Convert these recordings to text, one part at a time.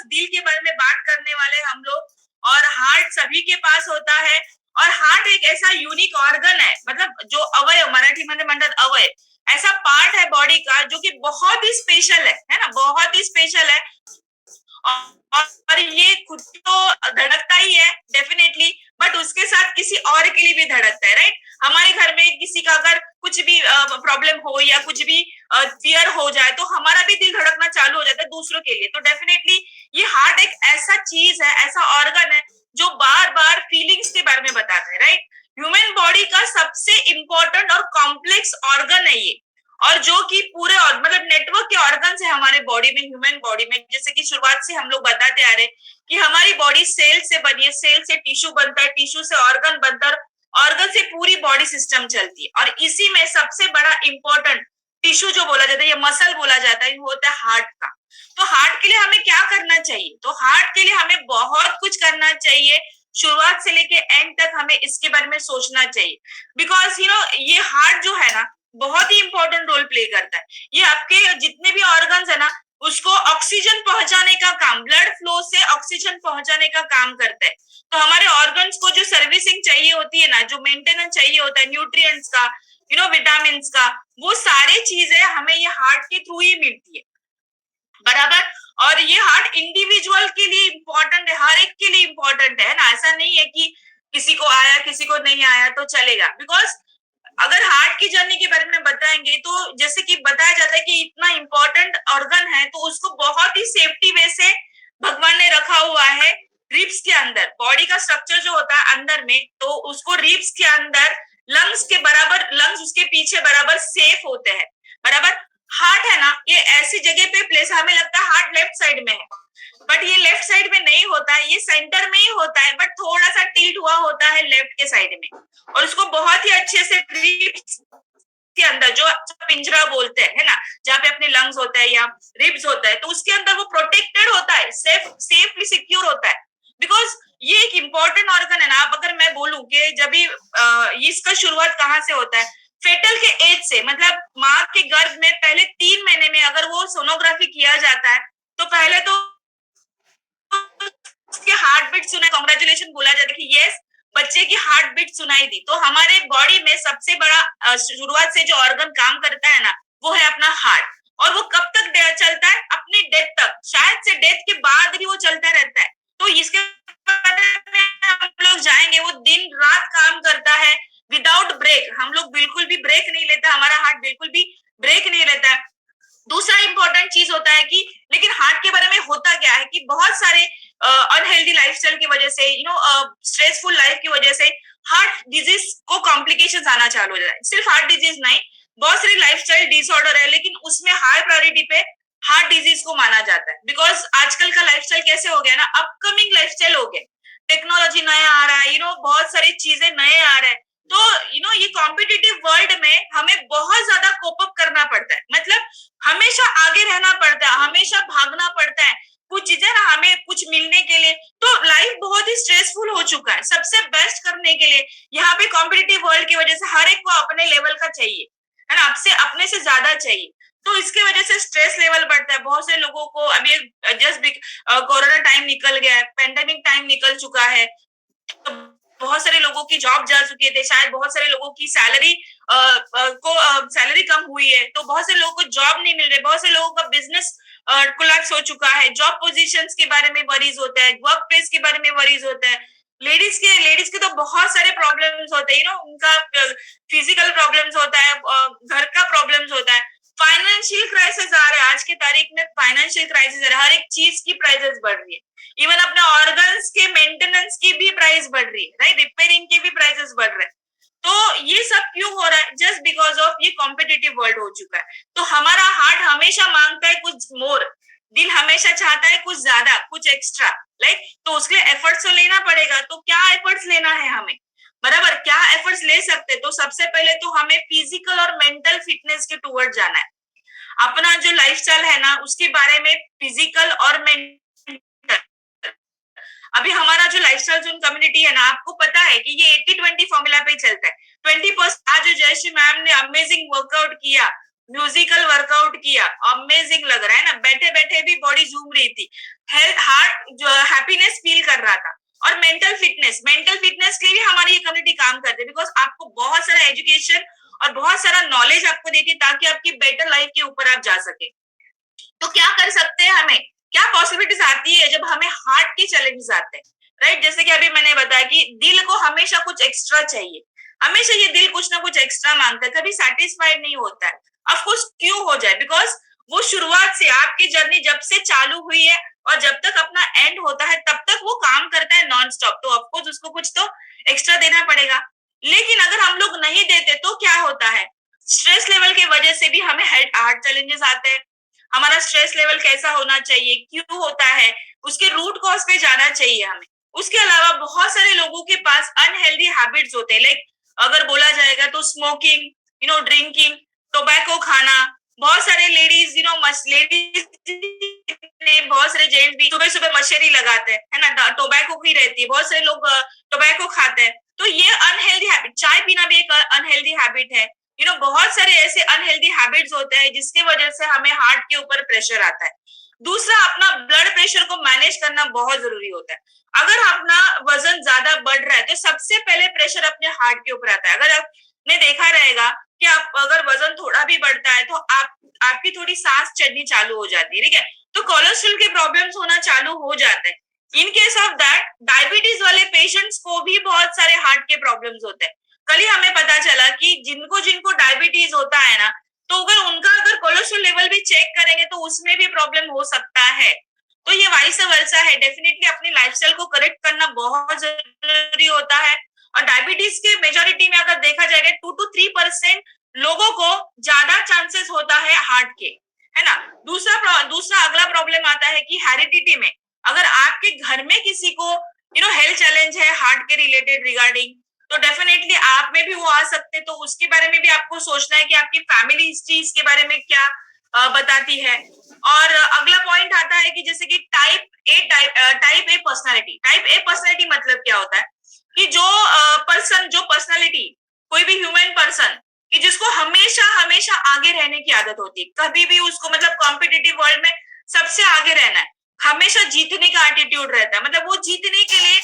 दिल के बारे में बात करने वाले हम लोग। और हार्ट सभी के पास होता है। और हार्ट एक ऐसा यूनिक ऑर्गन है, मतलब जो अवयव, मराठी में म्हणतात अवयव, ऐसा पार्ट है बॉडी का जो कि बहुत ही स्पेशल है ना, बहुत ही स्पेशल है। और ये खुद तो धड़कता ही है डेफिनेटली, बट उसके साथ किसी और के लिए भी धड़कता है, राइट। हमारे घर में किसी का अगर कुछ भी प्रॉब्लम हो या कुछ भी फियर हो जाए तो हमारा भी दिल धड़कना चालू हो जाता है दूसरों के लिए। तो डेफिनेटली ये हार्ट एक ऐसा चीज है, ऐसा ऑर्गन है जो बार बार फीलिंग्स के बारे में बताता है, राइट। ह्यूमन बॉडी का सबसे इंपॉर्टेंट और कॉम्प्लेक्स ऑर्गन है ये। और जो कि पूरे मतलब नेटवर्क के ऑर्गन्स है हमारे बॉडी में, ह्यूमन बॉडी में। जैसे कि शुरुआत से हम लोग बताते आ रहे कि हमारी बॉडी सेल से बनी है, सेल से टिश्यू बनता है, टिश्यू से ऑर्गन बनता है, ऑर्गन से पूरी बॉडी सिस्टम चलती है। और इसी में सबसे बड़ा इंपॉर्टेंट टिश्यू जो बोला जाता है या मसल बोला जाता है, वो होता है हार्ट का। तो हार्ट के लिए हमें क्या करना चाहिए? तो हार्ट के लिए हमें बहुत कुछ करना चाहिए। शुरुआत से लेके एंड तक हमें इसके बारे में सोचना चाहिए। बिकॉज ये हार्ट जो है ना, बहुत ही इंपॉर्टेंट रोल प्ले करता है। ये आपके जितने भी ऑर्गन्स है ना, उसको ऑक्सीजन पहुंचाने का काम, ब्लड फ्लो से ऑक्सीजन पहुंचाने का काम करता है। तो हमारे ऑर्गन्स को जो सर्विसिंग चाहिए होती है ना, जो मेंटेनेंस चाहिए होता है न्यूट्रिएंट्स का, विटामिन का, वो सारी चीजें हमें ये हार्ट के थ्रू ही मिलती है, बराबर। और ये हार्ट इंडिविजुअल के लिए इंपॉर्टेंट है, हर एक के लिए इंपॉर्टेंट है ना। ऐसा नहीं है कि किसी को आया किसी को नहीं आया तो चलेगा। बिकॉज अगर हार्ट की जर्नी के बारे में बताएंगे तो जैसे कि बताया जाता है कि इतना इंपॉर्टेंट ऑर्गन है तो उसको बहुत ही सेफ्टी वे से भगवान ने रखा हुआ है रिब्स के अंदर। बॉडी का स्ट्रक्चर जो होता है अंदर में, तो उसको रिब्स के अंदर लंग्स के बराबर, लंग्स उसके पीछे बराबर सेफ होते हैं, बराबर। हार्ट है ना, ये ऐसी जगह पे प्लेस, हमें लगता है हार्ट लेफ्ट साइड में है, बट ये लेफ्ट साइड में नहीं होता है, ये सेंटर में ही होता है, बट थोड़ा सा टिल्ट हुआ होता है लेफ्ट के साइड में। और उसको बहुत ही अच्छे से रिब्स के अंदर, जो पिंजरा बोलते हैं, है ना, जहाँ पे अपने लंग्स होता है या रिब्स होता है, तो उसके अंदर वो प्रोटेक्टेड होता है, सेफली सिक्योर होता है। बिकॉज ये एक इंपॉर्टेंट ऑर्गन है ना। अब अगर मैं बोलूं कि जब भी इसका शुरुआत कहाँ से होता है, फेटल के एज से, मतलब माँ के गर्भ में पहले 3 महीने में अगर वो सोनोग्राफी किया जाता है तो पहले तो उसके हार्ट बीट सुना, कॉन्ग्रेचुलेशन बोला जाता है कि यस, बच्चे की हार्ट बीट सुनाई दी। तो हमारे बॉडी में सबसे बड़ा शुरुआत से जो ऑर्गन काम करता है ना, वो है अपना हार्ट। और वो कब तक चलता है? अपनी डेथ तक, शायद से डेथ के बाद भी वो चलता रहता है। तो इसके बारे में हम लोग जाएंगे, वो दिन रात काम करता है विदाउट ब्रेक। हम लोग बिल्कुल भी ब्रेक नहीं लेता, हमारा हार्ट बिल्कुल भी ब्रेक नहीं लेता है। दूसरा इंपॉर्टेंट चीज होता है कि लेकिन हार्ट के बारे में होता क्या है कि बहुत सारे अनहेल्दी लाइफस्टाइल की वजह से, स्ट्रेसफुल लाइफ की वजह से हार्ट डिजीज को कॉम्प्लिकेशंस आना चालू हो जाता है। सिर्फ हार्ट डिजीज नहीं, बहुत सारे लाइफस्टाइल डिसऑर्डर है, लेकिन उसमें हाई प्रायोरिटी पे हार्ट डिजीज को माना जाता है। बिकॉज आजकल का लाइफस्टाइल कैसे हो गया ना, अपकमिंग लाइफस्टाइल हो गया, टेक्नोलॉजी नया आ रहा है, बहुत सारी चीजें नए आ रहे हैं। तो ये कॉम्पिटिटिव वर्ल्ड में हमें बहुत ज्यादा कोप अप करना पड़ता है, मतलब हमेशा आगे रहना पड़ता है, हमेशा भागना पड़ता है कुछ चीजें ना, हमें कुछ मिलने के लिए। तो लाइफ बहुत ही स्ट्रेसफुल हो चुका है। सबसे बेस्ट करने के लिए यहाँ पे कॉम्पिटिटिव वर्ल्ड की वजह से हर एक को अपने लेवल का चाहिए, है ना, आपसे अपने से ज्यादा चाहिए। तो इसकी वजह से स्ट्रेस लेवल बढ़ता है बहुत से लोगों को। अभी जस्ट कोरोना टाइम निकल गया है, पेंडेमिक टाइम निकल चुका है, तो बहुत सारे लोगों की जॉब जा चुके थे, शायद बहुत सारे लोगों की सैलरी सैलरी कम हुई है, तो बहुत से लोगों को जॉब नहीं मिल रही, बहुत से लोगों का बिजनेस कोलैप्स हो चुका है, जॉब पोजीशंस के बारे में वरीज होता है, वर्क प्लेस के बारे में वरीज होता है। लेडीज के तो बहुत सारे प्रॉब्लम्स होते हैं, उनका फिजिकल प्रॉब्लम्स होता है, घर का प्रॉब्लम्स होता है, फाइनेंशियल क्राइसिस आ रहा है। आज के तारीख में फाइनेंशियल क्राइसिस आ रहा है, हर एक चीज की प्राइसेस बढ़ रही है, इवन अपने ऑर्गन्स के मेंटेनेंस की भी प्राइस बढ़ रही है, राइट, रिपेयरिंग के भी प्राइसेस बढ़ रहे हैं। तो ये सब क्यों हो रहा है? जस्ट बिकॉज ऑफ ये कॉम्पिटिटिव वर्ल्ड हो चुका है। तो हमारा हार्ट हमेशा मांगता है कुछ मोर, दिल हमेशा चाहता है कुछ ज्यादा, कुछ एक्स्ट्रा, लाइक। तो उसके लिए एफर्ट्स तो लेना पड़ेगा। तो क्या एफर्ट्स लेना है हमें, बराबर, क्या एफर्ट्स ले सकते? तो सबसे पहले तो हमें फिजिकल और मेंटल फिटनेस के टूवर्ड जाना है। अपना जो लाइफस्टाइल है ना, उसके बारे में फिजिकल और मेंटल, अभी हमारा जो लाइफस्टाइल जोन कम्युनिटी है ना, आपको पता है कि ये 80-20 फॉर्मूला पे चलता है। 20%, आज जो जयश्री मैम ने अमेजिंग वर्कआउट किया, म्यूजिकल वर्कआउट किया, अमेजिंग लग रहा है ना, बैठे बैठे भी बॉडी झूम रही थी, हेल्थ हार्ट जो हैप्पीनेस फील कर रहा था। और मेंटल फिटनेस के लिए भी हमारी ये कम्युनिटी काम करती है, बिकॉज आपको बहुत सारा एजुकेशन और बहुत सारा नॉलेज आपको देती है ताकि आपकी बेटर लाइफ के ऊपर आप जा सके। तो क्या कर सकते हैं, हमें क्या पॉसिबिलिटीज आती है जब हमें हार्ट के चैलेंजेस आते हैं, राइट? जैसे कि अभी मैंने बताया कि दिल को हमेशा कुछ एक्स्ट्रा चाहिए, हमेशा ये दिल कुछ ना कुछ एक्स्ट्रा मांगता है, कभी सेटिस्फाइड नहीं होता है। ऑफकोर्स क्यों हो जाए, बिकॉज वो शुरुआत से आपकी जर्नी जब से चालू हुई है और जब तक अपना एंड होता है तब तक वो काम करता है नॉन स्टॉप, तो ऑफकोर्स उसको कुछ तो एक्स्ट्रा देना पड़ेगा। लेकिन अगर हम लोग नहीं देते तो क्या होता है, स्ट्रेस लेवल की वजह से भी हमें हार्ट चैलेंजेस आते हैं। हमारा स्ट्रेस लेवल कैसा होना चाहिए, क्यों होता है, उसके रूट कॉज पे जाना चाहिए हमें। उसके अलावा बहुत सारे लोगों के पास अनहेल्दी हैबिट्स होते हैं, लाइक अगर बोला जाएगा तो स्मोकिंग, ड्रिंकिंग, टोबैको खाना। बहुत सारे लेडीज लेडीज ने, बहुत सारे जेंट्स भी सुबह सुबह मशेरी लगाते हैं, है ना, टोबैको की रहती है, बहुत सारे लोग टोबैको खाते हैं। तो ये अनहेल्दी हैबिट, चाय पीना भी एक अनहेल्दी हैबिट है। बहुत सारे ऐसे अनहेल्दी हैबिट्स होते हैं जिसकी वजह से हमें हार्ट के ऊपर प्रेशर आता है। दूसरा, अपना ब्लड प्रेशर को मैनेज करना बहुत जरूरी होता है। अगर अपना वजन ज्यादा बढ़ रहा है तो सबसे पहले प्रेशर अपने हार्ट के ऊपर आता है। अगर आपने देखा रहेगा कि आप अगर वजन थोड़ा भी बढ़ता है तो आपकी थोड़ी सांस चढ़नी चालू हो जाती है, ठीक है, तो कोलेस्ट्रॉल के प्रॉब्लम्स होना चालू हो जाते हैं। In case of that diabetes वाले पेशेंट्स को भी बहुत सारे हार्ट के प्रॉब्लम्स होते हैं। कल ही हमें पता चला कि जिनको जिनको डायबिटीज होता है ना, तो अगर कोलेस्ट्रॉल लेवल भी चेक करेंगे तो उसमें भी प्रॉब्लम हो सकता है। तो ये वाइस वर्सा है, डेफिनेटली अपनी लाइफस्टाइल को करेक्ट करना बहुत जरूरी होता है। और डायबिटीज के मेजोरिटी में अगर देखा जाएगा 2 to 3% लोगों को ज्यादा चांसेस होता है हार्ट के, है ना। दूसरा अगला प्रॉब्लम आता है कि हेरिडिटी में, अगर आपके घर में किसी को हेल्थ चैलेंज है हार्ट के रिलेटेड रिगार्डिंग, तो डेफिनेटली आप में भी वो आ सकते हैं। तो उसके बारे में भी आपको सोचना है कि आपकी फैमिली हिस्ट्री इसके बारे में क्या बताती है। और अगला पॉइंट आता है कि जैसे कि टाइप ए पर्सनालिटी मतलब क्या होता है कि जो पर्सनालिटी, कोई भी ह्यूमन पर्सन कि जिसको हमेशा हमेशा आगे रहने की आदत होती है, कभी भी उसको मतलब कॉम्पिटिटिव वर्ल्ड में सबसे आगे रहना है, हमेशा जीतने का एटीट्यूड रहता है, मतलब वो जीतने के लिए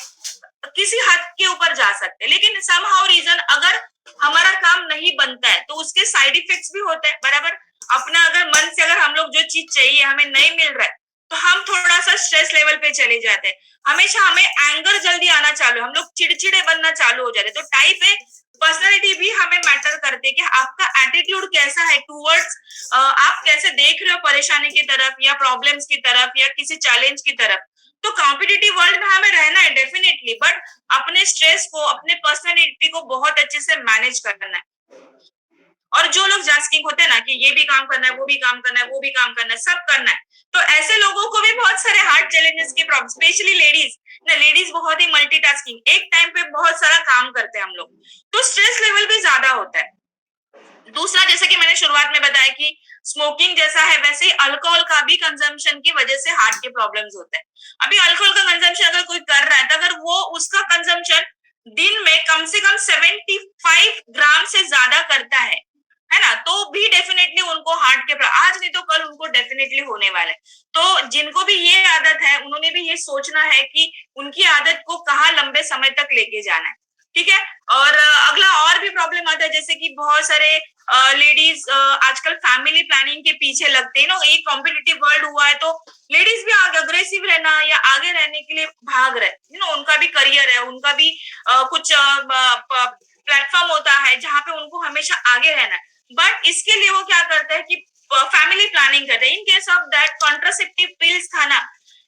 किसी हद के ऊपर जा सकते हैं। लेकिन समहाउ रीजन अगर हमारा काम नहीं बनता है तो उसके साइड इफेक्ट्स भी होते हैं, बराबर। अपना अगर मन से अगर हम लोग जो चीज चाहिए हमें नहीं मिल रहा है तो हम थोड़ा सा स्ट्रेस लेवल पे चले जाते हैं, हमेशा हमें एंगर जल्दी आना चालू, हम लोग चिड़चिड़े बनना चालू हो जाते हैं। तो टाइप ए पर्सनालिटी भी हमें मैटर करती है कि आपका एटीट्यूड कैसा है टूवर्ड्स, आप कैसे देख रहे हो परेशानी की तरफ या प्रॉब्लम्स की तरफ या किसी चैलेंज की तरफ। तो कॉम्पिटिटिव वर्ल्ड में हमें रहना है डेफिनेटली, बट अपने स्ट्रेस को, अपने पर्सनालिटी को बहुत अच्छे से मैनेज करना है। और जो लोग जास्किंग होते हैं ना कि ये भी काम करना है, वो भी काम करना है, वो भी काम करना है, सब करना है, तो ऐसे लोगों को भी बहुत सारे हार्ट चैलेंजेस की प्रॉब्लम, स्पेशली लेडीज बहुत ही मल्टीटास्किंग, एक टाइम पे बहुत सारा काम करते हैं हम लोग, तो स्ट्रेस लेवल भी ज्यादा होता है। दूसरा, जैसे कि मैंने शुरुआत में बताया कि स्मोकिंग जैसा है वैसे ही अल्कोहल का भी कंजम्पशन की वजह से हार्ट के प्रॉब्लम्स होते हैं। अभी अल्कोहल का कंजम्पशन अगर कोई कर रहा है तो अगर वो उसका कंजम्पशन दिन में कम से कम 75 ग्राम से ज्यादा करता है ना, तो भी डेफिनेटली उनको हार्ट के आज नहीं तो कल उनको डेफिनेटली होने वाला है। तो जिनको भी ये आदत है उन्होंने भी ये सोचना है कि उनकी आदत को कहाँ लंबे समय तक लेके जाना है, ठीक है। और अगला और भी प्रॉब्लम आता है, जैसे कि बहुत सारे लेडीज आजकल फैमिली प्लानिंग के पीछे लगते हैं ना, एक कॉम्पिटिटिव वर्ल्ड हुआ है तो लेडीज भी आगे अग्रेसिव रहना या आगे रहने के लिए भाग रहे, उनका भी करियर है, उनका भी कुछ प्लेटफॉर्म होता है जहाँ पे उनको हमेशा आगे रहना है, बट इसके लिए वो क्या करते हैं कि फैमिली प्लानिंग करते हैं। In case of that contraceptive pills खाना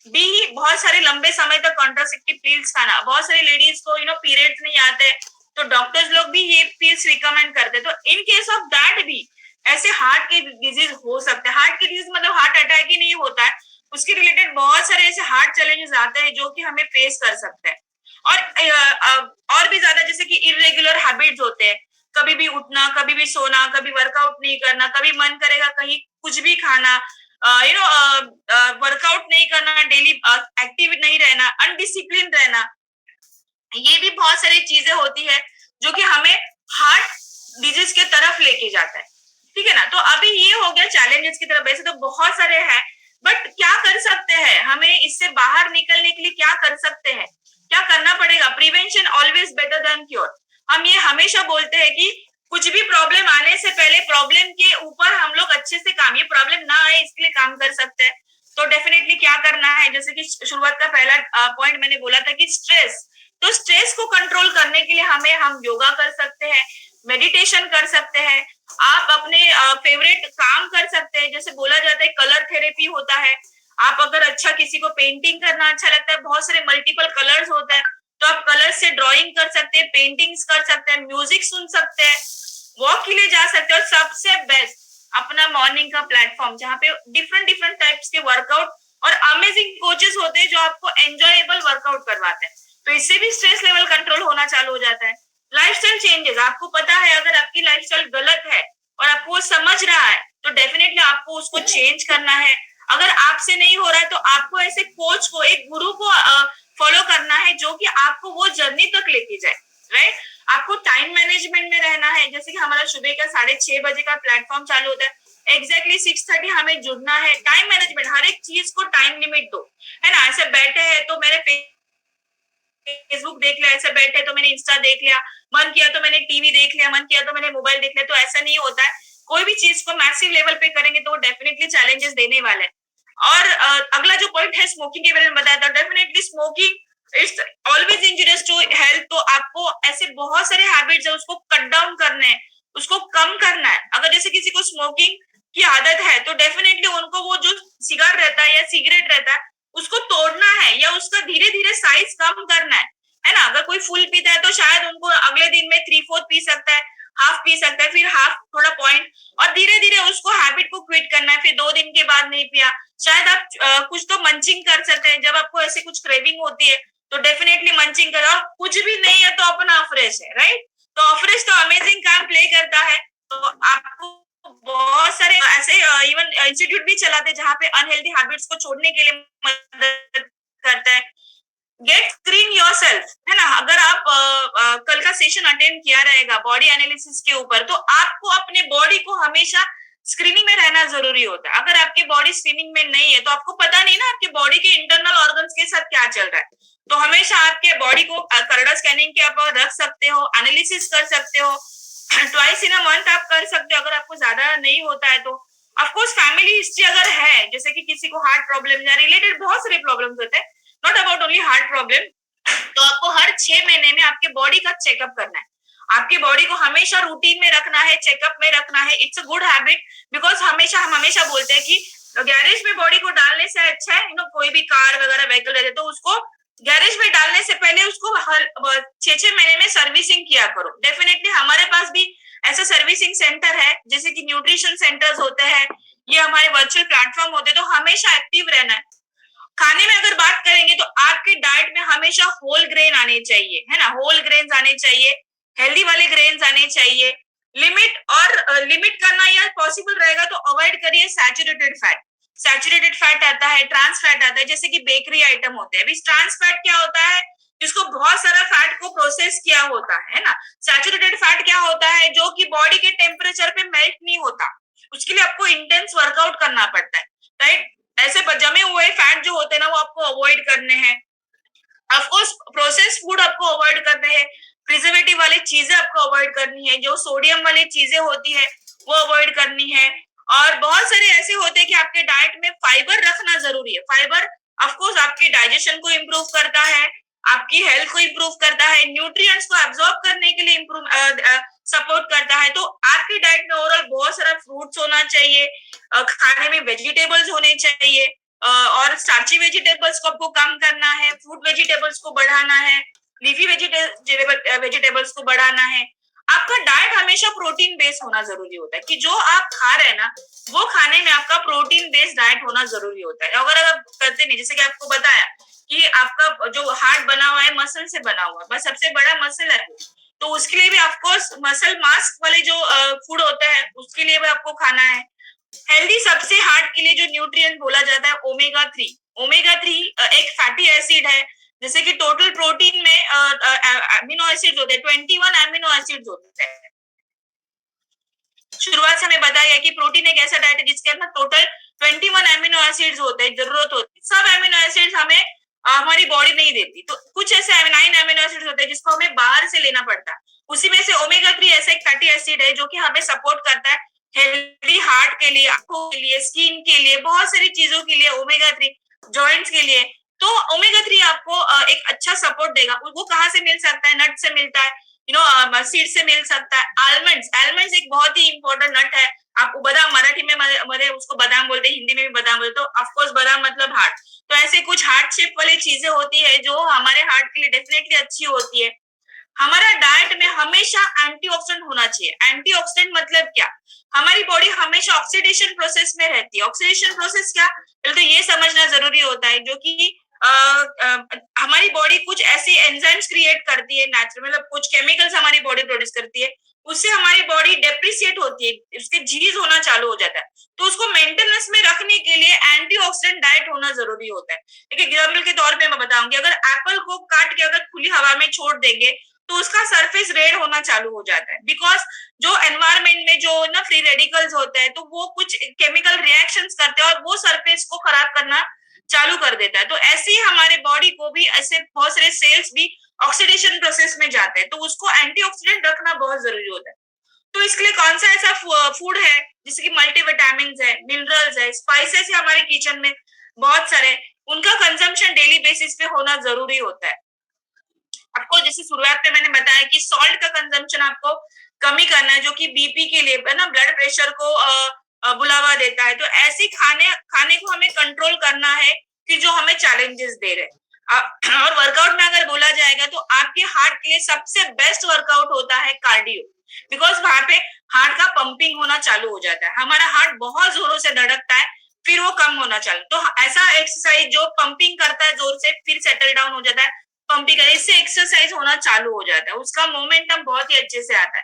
भी, बहुत सारे लंबे समय तक कॉन्ट्रासेप्टिव पिल्स खाना, बहुत सारी लेडीज को पीरियड्स नहीं आते तो डॉक्टर्स लोग भी ये पिल्स रिकमेंड करते हैं। तो इन केस ऑफ दैट भी ऐसे हार्ट के डिजीज हो सकते हैं। हार्ट के डिजीज मतलब हार्ट अटैक ही नहीं होता है, उसके रिलेटेड बहुत सारे ऐसे हार्ट चैलेंजेस आते हैं जो कि हमें फेस कर सकते हैं। और भी ज्यादा, जैसे कि इरेगुलर हैबिट्स होते हैं, कभी भी उठना, कभी भी सोना, कभी वर्कआउट नहीं करना, कभी मन करेगा कहीं कुछ भी खाना, वर्कआउट नहीं करना, डेली एक्टिव नहीं रहना, अनडिसिप्लिन रहना, ये भी बहुत सारी चीजें होती है जो कि हमें हार्ट डिजीज के तरफ लेके जाता है, ठीक है ना। तो अभी ये हो गया चैलेंजेस की तरफ, वैसे तो बहुत सारे हैं, बट क्या कर सकते हैं, हमें इससे बाहर निकलने के लिए क्या कर सकते हैं, क्या करना पड़ेगा। Prevention always better than cure. हम ये हमेशा बोलते हैं कि कुछ भी प्रॉब्लम आने से पहले प्रॉब्लम के ऊपर हम लोग अच्छे से काम, ये प्रॉब्लम ना आए इसके लिए काम कर सकते हैं। तो डेफिनेटली क्या करना है, जैसे कि शुरुआत का पहला पॉइंट मैंने बोला था कि स्ट्रेस, तो स्ट्रेस को कंट्रोल करने के लिए हम योगा कर सकते हैं, मेडिटेशन कर सकते हैं, आप अपने फेवरेट काम कर सकते हैं। जैसे बोला जाता है कलर थेरेपी होता है, आप अगर अच्छा किसी को पेंटिंग करना अच्छा लगता है, बहुत सारे मल्टीपल कलर्स होते हैं, तो आप कलर से ड्राइंग कर सकते हैं, पेंटिंग्स कर सकते हैं, म्यूजिक सुन सकते हैं, वॉक के लिए जा सकते हैं। और सबसे बेस्ट अपना मॉर्निंग का प्लेटफॉर्म, जहाँ पे डिफरेंट डिफरेंट टाइप्स के वर्कआउट और अमेजिंग कोचेस होते हैं जो आपको एंजॉयबल वर्कआउट करवाते हैं, तो इससे भी स्ट्रेस लेवल कंट्रोल होना चालू हो जाता है। लाइफस्टाइल चेंजेस, आपको पता है अगर आपकी लाइफस्टाइल गलत है और आपको वो समझ रहा है, तो डेफिनेटली आपको उसको चेंज करना है। अगर आपसे नहीं हो रहा है तो आपको ऐसे कोच को, एक गुरु को फॉलो करना है जो कि आपको वो जर्नी तक लेके जाए, राइट। आपको टाइम मैनेजमेंट में रहना है, जैसे कि हमारा सुबह का 6:30 का प्लेटफॉर्म चालू होता है, एग्जैक्टली 6:30 हमें जुड़ना है। टाइम मैनेजमेंट, हर एक चीज को टाइम लिमिट दो, है ना। ऐसे बैठे हैं तो मैंने फेसबुक देख लिया, ऐसे बैठे तो मैंने इंस्टा देख लिया, मन किया तो मैंने टीवी देख लिया, मन किया तो मैंने मोबाइल देख लिया, तो ऐसा नहीं होता है। कोई भी चीज को मैसिव लेवल पे करेंगे तो डेफिनेटली चैलेंजेस देने वाले हैं। और अगला जो पॉइंट है स्मोकिंग के बारे में बताया था, definitely smoking it's always injurious to health. तो आपको ऐसे बहुत सारे हैबिट्स है, उसको कट डाउन करना है, उसको कम करना है। अगर जैसे किसी को स्मोकिंग की आदत है तो डेफिनेटली उनको वो जो सिगार रहता है या सिगरेट रहता है उसको तोड़ना है, या उसका धीरे धीरे साइज कम करना है ना। अगर कोई फुल पीता है तो शायद उनको अगले दिन में 3/4 पी सकता है, हाफ पी सकता है, फिर हाफ थोड़ा पॉइंट, और धीरे धीरे उसको हैबिट को क्विट करना है। फिर 2 दिन के बाद नहीं पिया, शायद आप कुछ तो मंचिंग कर सकते हैं। जब आपको ऐसे कुछ क्रेविंग होती है तो डेफिनेटली मंचिंग करो। और कुछ भी नहीं है तो अपना अफ्रेश है, राइट। तो अफ्रेश तो अमेजिंग काम प्ले करता है। तो आपको बहुत सारे ऐसे इवन इंस्टीट्यूट भी चलाते हैं जहाँ पे अनहेल्दी हैबिट्स को छोड़ने के लिए मदद करता है। गेट स्क्रीन योरसेल्फ, है ना। अगर आप कल का सेशन अटेंड किया रहेगा बॉडी एनालिसिस के ऊपर, तो आपको अपने बॉडी को हमेशा स्क्रीनिंग में रहना जरूरी होता है। अगर आपकी बॉडी स्क्रीनिंग में नहीं है तो आपको पता नहीं ना आपके बॉडी के इंटरनल ऑर्गन्स के साथ क्या चल रहा है। तो हमेशा आपके बॉडी को करड़ा स्कैनिंग के आप रख सकते हो, एनालिसिस कर सकते हो, ट्वाइस इन अ मंथ आप कर सकते हो अगर आपको ज्यादा नहीं होता है तो। ऑफकोर्स फैमिली हिस्ट्री अगर है, जैसे कि किसी को हार्ट प्रॉब्लम या रिलेटेड बहुत सारे प्रॉब्लम्स होते हैं, not about only heart problem, तो आपको हर 6 महीने में आपके बॉडी का चेकअप करना है। आपकी बॉडी को हमेशा रूटीन में रखना है, चेकअप में रखना है। It's a good habit, because हम हमेशा बोलते हैं कि गैरेज में बॉडी को डालने से अच्छा है, कोई भी कार वगैरह व्हीकल रहते तो उसको गैरेज में डालने से पहले उसको हर 6 महीने में सर्विसिंग किया करो। डेफिनेटली हमारे पास भी ऐसा सर्विसिंग सेंटर है, जैसे कि न्यूट्रिशन सेंटर्स होते हैं, ये हमारे वर्चुअल प्लेटफॉर्म होते हैं, तो हमेशा एक्टिव रहना है। खाने में अगर बात करेंगे तो आपके डाइट में हमेशा होल ग्रेन आने चाहिए, है ना। होल ग्रेन्स आने चाहिए, हेल्दी वाले ग्रेन्स आने चाहिए। लिमिट करना या पॉसिबल रहेगा तो अवॉइड करिए सैचुरेटेड फैट। सैचुरेटेड फैट आता है, ट्रांस फैट आता है, जैसे कि बेकरी आइटम होते हैं। अभी ट्रांस फैट क्या होता है, जिसको बहुत सारा फैट को प्रोसेस किया होता है ना। सैचुरेटेड फैट क्या होता है, जो कि बॉडी के टेम्परेचर पे मेल्ट नहीं होता, उसके लिए आपको इंटेंस वर्कआउट करना पड़ता है, राइट। ऐसे जमे हुए फैट जो होते हैं ना वो आपको अवॉइड करने हैं। ऑफकोर्स प्रोसेस फूड आपको अवॉइड करने हैं, प्रिजर्वेटिव वाली चीजें आपको अवॉइड करनी है, जो सोडियम वाली चीजें होती है वो अवॉइड करनी है। और बहुत सारे ऐसे होते हैं कि आपके डाइट में फाइबर रखना जरूरी है। फाइबर ऑफकोर्स आपके डाइजेशन को इम्प्रूव करता है, आपकी हेल्थ को इम्प्रूव करता है, न्यूट्रिएंट्स को एब्जॉर्ब करने के लिए इम्प्रूव सपोर्ट करता है। तो आपकी डाइट में ओवरऑल बहुत सारा फ्रूट्स होना चाहिए, खाने में वेजिटेबल्स होने चाहिए, और स्टार्ची वेजिटेबल्स को आपको कम करना है, फ्रूट वेजिटेबल्स को बढ़ाना है, लीफी वेजिटेबल्स को बढ़ाना है। आपका डाइट हमेशा प्रोटीन बेस्ड होना जरूरी होता है, कि जो आप खा रहे हैं ना वो खाने में आपका प्रोटीन बेस्ड डाइट होना जरूरी होता है। अगर आप करते नहीं, जैसे कि आपको बताया कि आपका जो हार्ट बना हुआ है मसल से बना हुआ है, बस सबसे बड़ा मसल है, तो उसके लिए भी ऑफकोर्स मसल मास वाले जो फूड होता है उसके लिए भी आपको खाना है। हेल्दी सबसे हार्ट के लिए जो न्यूट्रिएंट बोला जाता है ओमेगा 3। ओमेगा 3 एक फैटी एसिड है, जैसे कि टोटल प्रोटीन में अमीनो एसिड होते हैं, 21 अमीनो एसिड होते हैं। शुरुआत से हमें बताया गया कि प्रोटीन एक ऐसा डाइट है जिसके अंदर टोटल 21 एमिनो एसिड्स होते हैं, जरूरत होती है। सब एमिनो एसिड्स हमें हमारी बॉडी नहीं देती, तो कुछ ऐसे 9 एमिनो एसिड्स होते हैं जिसको हमें बाहर से लेना पड़ता है। उसी में से ओमेगा 3 ऐसा एक फैटी एसिड है जो कि हमें सपोर्ट करता है हेल्दी हार्ट के लिए, आंखों के लिए, स्किन के लिए, बहुत सारी चीजों के लिए ओमेगा 3, जॉइंट्स के लिए। तो ओमेगा 3 आपको एक अच्छा सपोर्ट देगा। वो कहाँ से मिल सकता है? नट से मिलता है, सीड से मिल सकता है। आलमंड्स, आलमंड्स एक बहुत ही इंपॉर्टेंट नट है। आप बादाम, मराठी में मरे उसको बादाम बोलते हैं, हिंदी में भी बादाम बोलते, तो ऑफकोर्स बादाम मतलब हार्ट। तो ऐसे कुछ हार्ट शेप वाली चीजें होती है जो हमारे हार्ट के लिए डेफिनेटली अच्छी होती है। हमारा डाइट में हमेशा एंटीऑक्सीडेंट होना चाहिए। एंटीऑक्सीडेंट मतलब क्या? हमारी बॉडी हमेशा ऑक्सीडेशन प्रोसेस में रहती है। ऑक्सीडेशन प्रोसेस क्या? पहले तो ये समझना जरूरी होता है, जो कि हमारी बॉडी कुछ ऐसी एंजाइम्स क्रिएट करती है नेचुरल, मतलब कुछ केमिकल्स हमारी बॉडी प्रोड्यूस करती है, उससे हमारी बॉडी डेप्रिसिएट होती है, उसके जीज होना चालू हो जाता है। तो उसको मेंटेनेंस में रखने के लिए एंटीऑक्सीडेंट डाइट होना जरूरी होता है। एक एग्जाम्पल के तौर पे मैं बताऊंगी, अगर एप्पल को काट के अगर खुली हवा में छोड़ देंगे तो उसका सरफेस रेड होना चालू हो जाता है, बिकॉज जो एनवायरमेंट में जो ना फ्री रेडिकल्स होते हैं, तो वो कुछ केमिकल रिएक्शंस करते हैं और वो सरफेस को खराब करना चालू कर देता है। तो ऐसे ही हमारे बॉडी को भी ऐसे बहुत सारे सेल्स भी ऑक्सीडेशन प्रोसेस में जाते हैं, तो उसको एंटीऑक्सीडेंट रखना बहुत जरूरी होता है। तो इसके लिए कौन सा ऐसा फूड है जैसे कि मल्टीविटामिन है, मिनरल्स है, स्पाइसेस है हमारे किचन में बहुत सारे, उनका कंजम्पशन डेली बेसिस पे होना जरूरी होता है। आपको जैसे शुरुआत में मैंने बताया कि सॉल्ट का कंजम्पशन आपको कमी करना है, जो कि बीपी के लिए है ना, ब्लड प्रेशर को बुलावा देता है। तो ऐसे खाने खाने को हमें कंट्रोल करना है कि जो हमें चैलेंजेस दे रहे। और वर्कआउट में अगर बोला जाएगा तो आपके हार्ट के लिए सबसे बेस्ट वर्कआउट होता है कार्डियो, बिकॉज वहां पे हार्ट का पंपिंग होना चालू हो जाता है। हमारा हार्ट बहुत जोरों से धड़कता है, फिर वो कम होना चालू, तो ऐसा एक्सरसाइज जो पंपिंग करता है जोर से, फिर सेटल डाउन हो जाता है, पंपिंग करे, इससे एक्सरसाइज होना चालू हो जाता है, उसका मोमेंटम बहुत ही अच्छे से आता है।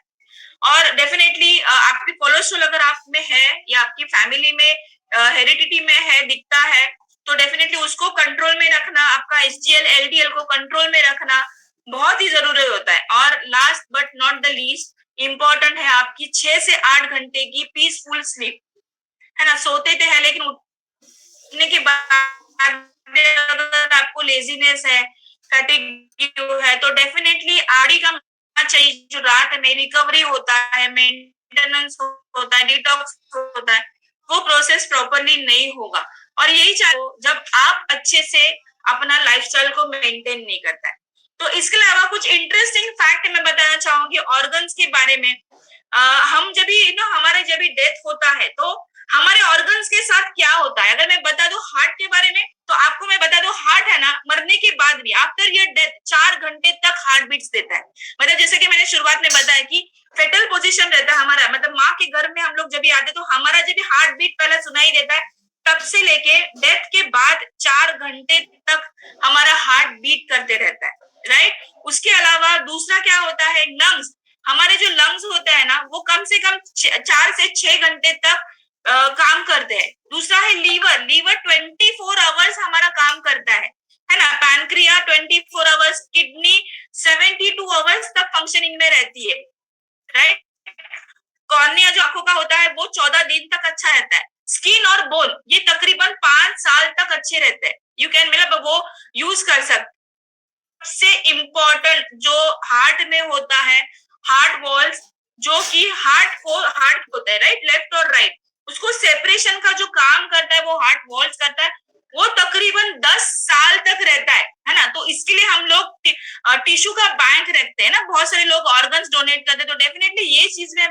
और डेफिनेटली आपकी कोलेस्ट्रॉल अगर आप में है या आपकी फैमिली में हेरिडिटी में है, दिखता है, तो डेफिनेटली उसको कंट्रोल में रखना, आपका एचडीएल एलडीएल को कंट्रोल में रखना बहुत ही जरूरी होता है। और last but not the least important है आपकी 6 से 8 घंटे की पीसफुल स्लीप, है ना। सोते तो है लेकिन उठने के बाद अगर आपको लेजीनेस है, फैटिग है, तो डेफिनेटली आड़ी का चाहिए, जो रात में रिकवरी होता है, मेंटेनेंस होता है, डिटॉक्स होता है, वो प्रोसेस प्रॉपरली नहीं होगा। और यही चाहिए जब आप अच्छे से अपना लाइफस्टाइल को मेंटेन नहीं करता है। तो इसके अलावा कुछ इंटरेस्टिंग फैक्ट मैं बताना चाहूंगी ऑर्गन्स के बारे में। हम जब भी हमारा जब भी डेथ होता है तो हमारे ऑर्गन्स के साथ क्या होता है, अगर मैं बता दूं हार्ट के बारे में, तो आपको मैं बता दूं हार्ट है ना, मरने के बाद भी आफ्टर योर डेथ 4 घंटे तक हार्ट बीट्स देता है। मतलब जैसे कि मैंने शुरुआत में बताया कि फेटल पोजीशन रहता है हमारा, मतलब माँ के गर्भ में हम लोग जब भी आते तो हमारा जब भी हार्ट बीट पहले सुनाई देता है, तब से लेके डेथ के बाद 4 घंटे तक हमारा हार्ट बीट करते रहता है, राइट। उसके अलावा दूसरा क्या होता है, लंग्स। हमारे जो लंग्स होते हैं ना, वो कम से कम 4 से 6 घंटे तक काम करते हैं। दूसरा है लीवर, लीवर 24 आवर्स हमारा काम करता है ना। पैनक्रिया 24 आवर्स, किडनी 72 आवर्स तक फंक्शनिंग में रहती है, राइट। कॉर्निया जो आंखों का होता है वो 14 दिन तक अच्छा रहता है। स्किन और बोन ये तकरीबन 5 साल तक अच्छे रहते हैं, यू कैन मतलब वो यूज कर सकते। सबसे इम्पोर्टेंट जो हार्ट में होता है, हार्ट वॉल्स, जो कि हार्ट होता है, राइट, लेफ्ट और राइट, उसको सेपरेशन का जो काम करता है वो हार्ट वॉल्स करता है, वो तकरीबन 10 साल तक रहता है ना। तो इसके लिए हम लोग टिश्यू का बैंक रखते हैं ना, बहुत सारे लोग ऑर्गन्स डोनेट करते हैं। तो डेफिनेटली ये चीज में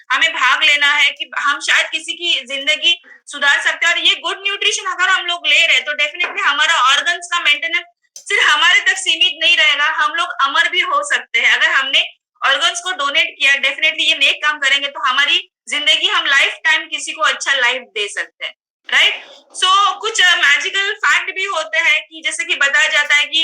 हमें भाग लेना है कि हम शायद किसी की जिंदगी सुधार सकते हैं। और ये गुड न्यूट्रिशन अगर हम लोग ले रहे हैं तो डेफिनेटली हमारा ऑर्गन्स का मेंटेनेंस सिर्फ हमारे तक सीमित नहीं रहेगा, हम लोग अमर भी हो सकते हैं। अगर हमने ऑर्गन्स को डोनेट किया, डेफिनेटली ये नेक काम करेंगे तो हमारी जिंदगी, हम लाइफ टाइम किसी को अच्छा लाइफ दे सकते हैं, राइट। सो कुछ मैजिकल फैक्ट भी होते हैं कि जैसे कि बताया जाता है कि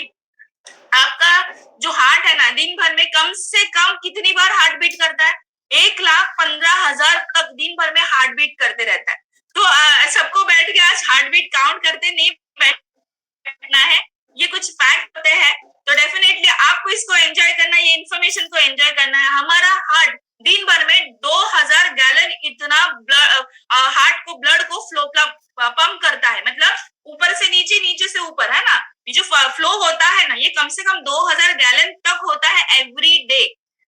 आपका जो हार्ट है ना, दिन भर में कम से कम कितनी बार हार्ट बीट करता है, 1,15,000 तक दिन भर में हार्ट बीट करते रहता है। तो सबको बैठ के आज हार्ट बीट काउंट करते नहीं बैठना है, ये कुछ फैक्ट होते हैं। तो डेफिनेटली आपको इसको एंजॉय करना है, ये इन्फॉर्मेशन को एंजॉय करना है। हमारा हार्ट दिन भर में 2000 गैलन इतना हार्ट को ब्लड को फ्लो पंप करता है। मतलब ऊपर से नीचे, नीचे से ऊपर, है ना। ये जो फ्लो होता है ना, ये कम से कम 2000 गैलन तक होता है एवरी डे।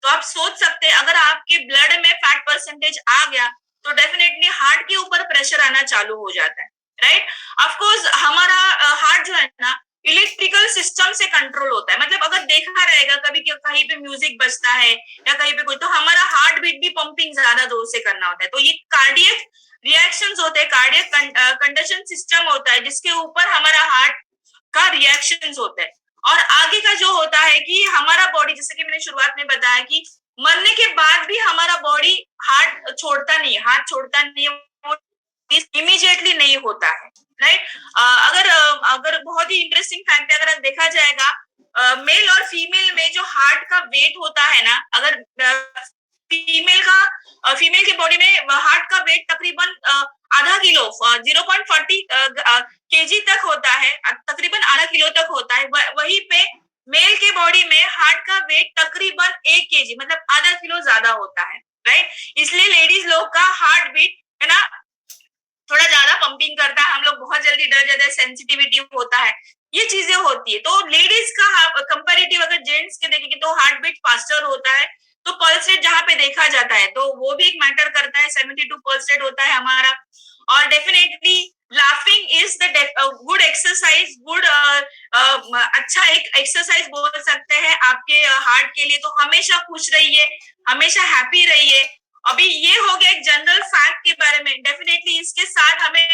तो आप सोच सकते हैं अगर आपके ब्लड में फैट परसेंटेज आ गया तो डेफिनेटली हार्ट के ऊपर प्रेशर आना चालू हो जाता है, राइट। ऑफकोर्स हमारा हार्ट जो है ना इलेक्ट्रिकल सिस्टम से कंट्रोल होता है। मतलब अगर देखा रहेगा कभी कहीं पे म्यूजिक बजता है या कहीं पे कोई, तो हमारा हार्ट बीट भी पंपिंग ज्यादा जोर से करना होता है। तो ये कार्डियक रिएक्शंस होते हैं, कार्डियक कंडक्शन सिस्टम होता है जिसके ऊपर हमारा हार्ट का रिएक्शंस होते हैं। और आगे का जो होता है कि हमारा बॉडी, जैसे कि मैंने शुरुआत में बताया कि मरने के बाद भी हमारा बॉडी हार्ट छोड़ता नहीं, हाथ छोड़ता नहीं, वो इमीडिएटली नहीं होता है, राइट। अगर बहुत ही इंटरेस्टिंग फैक्ट है, अगर देखा जाएगा मेल और फीमेल में जो हार्ट का वेट होता है ना, अगर फीमेल के बॉडी में हार्ट का वेट तकरीबन आधा किलो 0.40 केजी तक होता है, तकरीबन आधा किलो तक होता है। वहीं पे मेल के बॉडी में हार्ट का वेट तकरीबन 1 केजी, मतलब आधा किलो ज्यादा होता है, राइट। इसलिए लेडीज लोग का हार्ट बीट है ना थोड़ा ज्यादा पंपिंग करता है, हम लोग बहुत जल्दी डर जाते हैं, सेंसिटिविटी होता है, ये चीजें होती है। तो लेडीज का कंपेरेटिव अगर जेंट्स के देखेंगे तो हार्ट बीट फास्टर होता है। तो पल्स रेट जहां पे देखा जाता है तो वो भी एक मैटर करता है, 72 पल्स रेट होता है हमारा। और definitely laughing is the good exercise, good अच्छा एक एक्सरसाइज बोल सकते हैं आपके हार्ट के लिए। तो हमेशा खुश रहिए, हमेशा हैप्पी रहिए। अभी ये हो गया एक जनरल फैक्ट के बारे में। डेफिनेटली इसके साथ हमें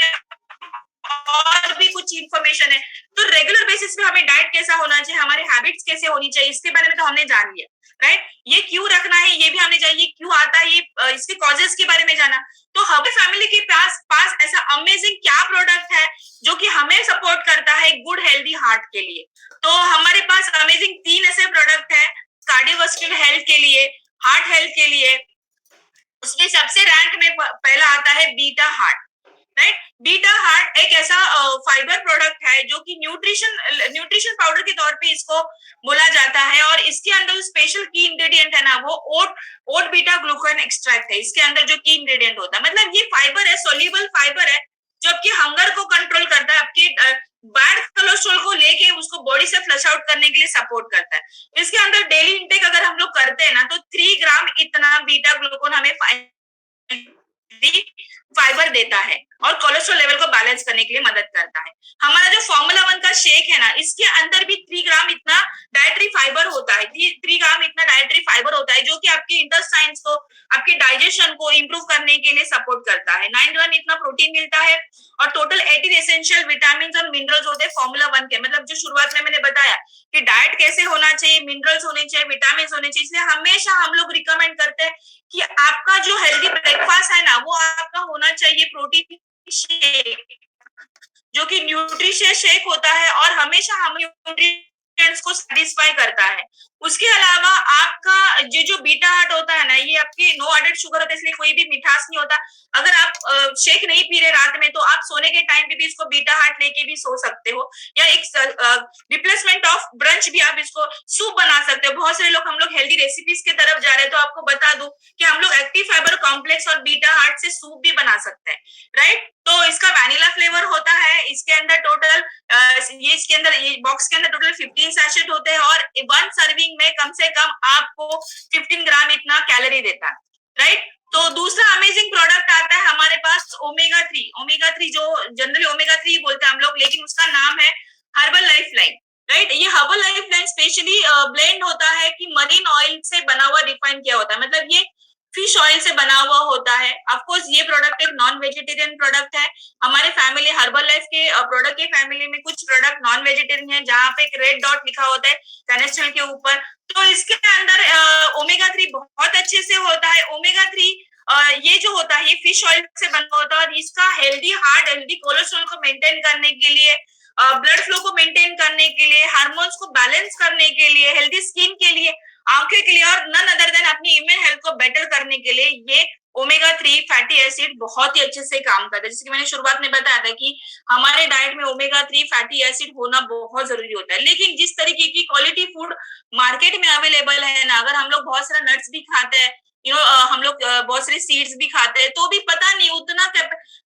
और भी कुछ इंफॉर्मेशन है। तो रेगुलर बेसिस पे हमें डाइट कैसा होना चाहिए, हमारे हैबिट्स कैसे होनी चाहिए, इसके बारे में तो हमने जान लिया, राइट। ये क्यों रखना है ये भी हमने जाना, ये क्यों आता है, ये इसके कॉजेस के बारे में जाना। तो हमारे फैमिली के पास ऐसा अमेजिंग क्या प्रोडक्ट है जो कि हमें सपोर्ट करता है गुड हेल्दी हार्ट के लिए। तो हमारे पास अमेजिंग 3 ऐसे प्रोडक्ट है कार्डियोवास्कुलर हेल्थ के लिए, हार्ट हेल्थ के लिए। उसमें सबसे रैंक में पहला आता है beta heart, right. Beta heart एक ऐसा फाइबर प्रोडक्ट है जो कि न्यूट्रिशन पाउडर के तौर पे इसको बोला जाता है। और इसके अंदर स्पेशल की इंग्रेडिएंट है ना, वो ओट बीटा ग्लूकन एक्सट्रैक्ट है। इसके अंदर जो की इंग्रेडिएंट होता है, मतलब ये फाइबर है, सोल्यूबल फाइबर है, जो आपके हंगर को कंट्रोल करता है, आपके बैड कोलेस्ट्रॉल को लेके उसको बॉडी से फ्लश आउट करने के लिए सपोर्ट करता है। इसके अंदर डेली इंटेक अगर हम लोग करते हैं ना तो 3 ग्राम इतना बीटा ग्लूकोन हमें फाइबर देता है और कोलेस्ट्रॉल लेवल को बैलेंस करने के लिए मदद करता है। हमारा जो फॉर्मूला 1 का शेक है ना, इसके अंदर भी 3 ग्राम इतना डाइटरी फाइबर होता है, 3 ग्राम इतना डाइटरी फाइबर होता है, जो कि आपके इंटेस्टाइन्स को, आपके डाइजेशन को इंप्रूव करने के लिए सपोर्ट करता है। 9 ग्राम इतना प्रोटीन मिलता है और टोटल 18 एसेंशियल विटामिन और मिनरल्स होते हैं फॉर्मूला 1 के। मतलब जो शुरुआत में मैंने बताया कि डाइट कैसे होना चाहिए, मिनरल्स होने चाहिए, विटामिन होने चाहिए, इसलिए हमेशा हम लोग रिकमेंड करते हैं कि आपका जो हेल्दी ब्रेकफास्ट है ना वो आपका होना चाहिए प्रोटीन शेक, जो कि न्यूट्रिशियस शेक होता है और हमेशा हम न्यूट्रिएंट्स को सेटिस्फाई करता है। उसके अलावा आपका ये जो बीटा हार्ट होता है ना, ये आपके नो एडेड शुगर होता है, इसलिए कोई भी मिठास नहीं होता। अगर आप शेक नहीं पी रहे रात में तो आप सोने के टाइम पे भी इसको बीटा हार्ट लेके भी सो सकते हो, या एक रिप्लेसमेंट ऑफ ब्रंच भी आप इसको सूप बना सकते हो। बहुत सारे लोग, हम लोग हेल्दी रेसिपीज के तरफ जा रहे हैं तो आपको बता दूं कि हम लोग एक्टिव फाइबर कॉम्प्लेक्स और बीटा हार्ट से सूप भी बना सकते हैं, राइट। तो इसका वैनिला फ्लेवर होता है। इसके अंदर टोटल ये बॉक्स के अंदर टोटल 15 सैचेट होते हैं और 1 सर्विंग में कम से कम आपको 15 ग्राम इतना कैलोरी देता है, राइट। तो दूसरा अमेजिंग प्रोडक्ट आता है हमारे पास ओमेगा 3। ओमेगा 3 जो जनरली ओमेगा 3 बोलते हैं हम लोग, लेकिन उसका नाम है हर्बल लाइफ लाइन, राइट। ये herbal life line specially blend होता है कि मरीन ऑयल से बना हुआ रिफाइन किया होता है, मतलब ये फिश ऑयल से बना हुआ होता है। ऑफ कोर्स ये प्रोडक्ट एक नॉन वेजिटेरियन प्रोडक्ट है। हमारे फैमिली हर्बल लाइफ के प्रोडक्ट के फैमिली में कुछ प्रोडक्ट नॉन वेजिटेरियन है, जहाँ पे एक रेड डॉट लिखा होता है कैनेस्ट्रल के ऊपर। तो इसके अंदर ओमेगा 3 बहुत अच्छे से होता है। ओमेगा 3 ये जो होता है ये फिश ऑयल से बना होता है और इसका हेल्दी हार्ट, हेल्दी कोलेस्ट्रॉल को मेंटेन करने के लिए, ब्लड फ्लो को मेंटेन करने के लिए, हार्मोन्स को बैलेंस करने के लिए, हेल्दी स्किन के लिए, आंखें के लिए और नन अदर देन अपनी इम्यून हेल्थ को बेटर करने के लिए ये ओमेगा 3 फैटी एसिड बहुत ही अच्छे से काम करता है। जैसे कि मैंने शुरुआत में बताया था कि हमारे डाइट में ओमेगा 3 फैटी एसिड होना बहुत जरूरी होता है। लेकिन जिस तरीके की क्वालिटी फूड मार्केट में अवेलेबल है ना, अगर हम लोग बहुत सारा नट्स भी खाते हैं हम लोग बहुत सारे सीड्स भी खाते हैं, तो भी पता नहीं उतना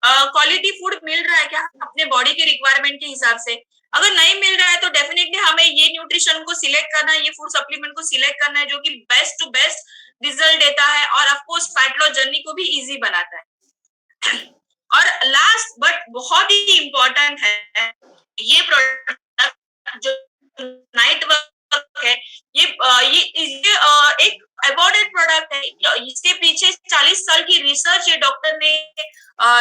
क्वालिटी फूड मिल रहा है क्या अपने बॉडी के रिक्वायरमेंट के हिसाब से। अगर नहीं मिल रहा है तो डेफिनेटली हमें ये न्यूट्रिशन को सिलेक्ट करना है, ये फूड सप्लीमेंट को सिलेक्ट करना है जो कि बेस्ट टू बेस्ट रिजल्ट देता है और ऑफकोर्स फैट लॉस जर्नी को भी इजी बनाता है। और लास्ट बट बहुत ही इंपॉर्टेंट है, ये प्रोडक्ट जो नाइट वर्क है, ये एक अवॉर्डेड प्रोडक्ट है। इसके पीछे 40 साल की रिसर्च ये डॉक्टर ने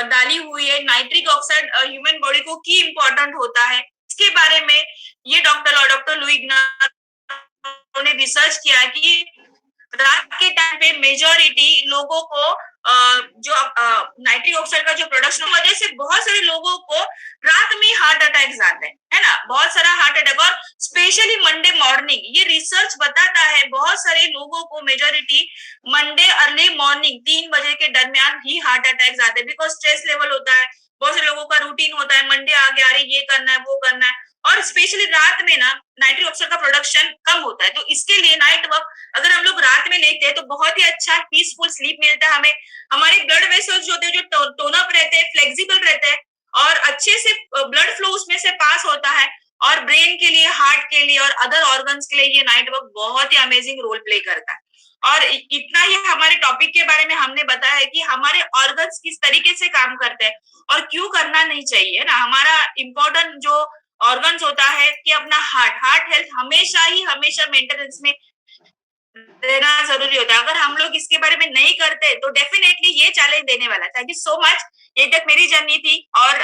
डाली हुई है। नाइट्रिक ऑक्साइड ह्यूमन बॉडी को की इम्पोर्टेंट होता है, इसके बारे में ये डॉक्टर लुई इग्नातो ने रिसर्च किया कि रात के टाइम पे मेजोरिटी लोगों को जो नाइट्रिक ऑक्साइड का जो प्रोडक्शन वजह से बहुत सारे लोगों को रात में हार्ट अटैक्स आते हैं, है ना, बहुत सारा हार्ट अटैक। और स्पेशली मंडे मॉर्निंग ये रिसर्च बताता है बहुत सारे लोगों को मेजोरिटी मंडे अर्ली मॉर्निंग 3 बजे के दरमियान ही हार्ट अटैक्स आते हैं, बिकॉज स्ट्रेस लेवल होता है, बहुत से लोगों का रूटीन होता है, मंडे आगे आ रही, ये करना है वो करना है, और स्पेशली रात में ना नाइट्रिक ऑक्साइड का प्रोडक्शन कम होता है। तो इसके लिए नाइट वर्क अगर हम लोग रात में लेते हैं तो बहुत ही अच्छा पीसफुल स्लीप मिलता है हमें। हमारे ब्लड वेसल्स जो होते हैं जो टोन अप रहते हैं, फ्लेक्सिबल रहते हैं और अच्छे से ब्लड फ्लो उसमें से पास होता है। और ब्रेन के लिए, हार्ट के लिए और अदर ऑर्गन्स के लिए ये नाइट वर्क बहुत ही अमेजिंग रोल प्ले करता है। और इतना ही हमारे टॉपिक के बारे में हमने बताया है कि हमारे ऑर्गन्स किस तरीके से काम करते हैं और क्यों करना नहीं चाहिए ना। हमारा इम्पोर्टेंट जो ऑर्गन्स होता है कि अपना हार्ट हेल्थ हमेशा मेंटेनेंस में रहना जरूरी होता है। अगर हम लोग इसके बारे में नहीं करते तो डेफिनेटली ये चैलेंज देने वाला है। Thank you so much. ये तक मेरी जर्नी थी और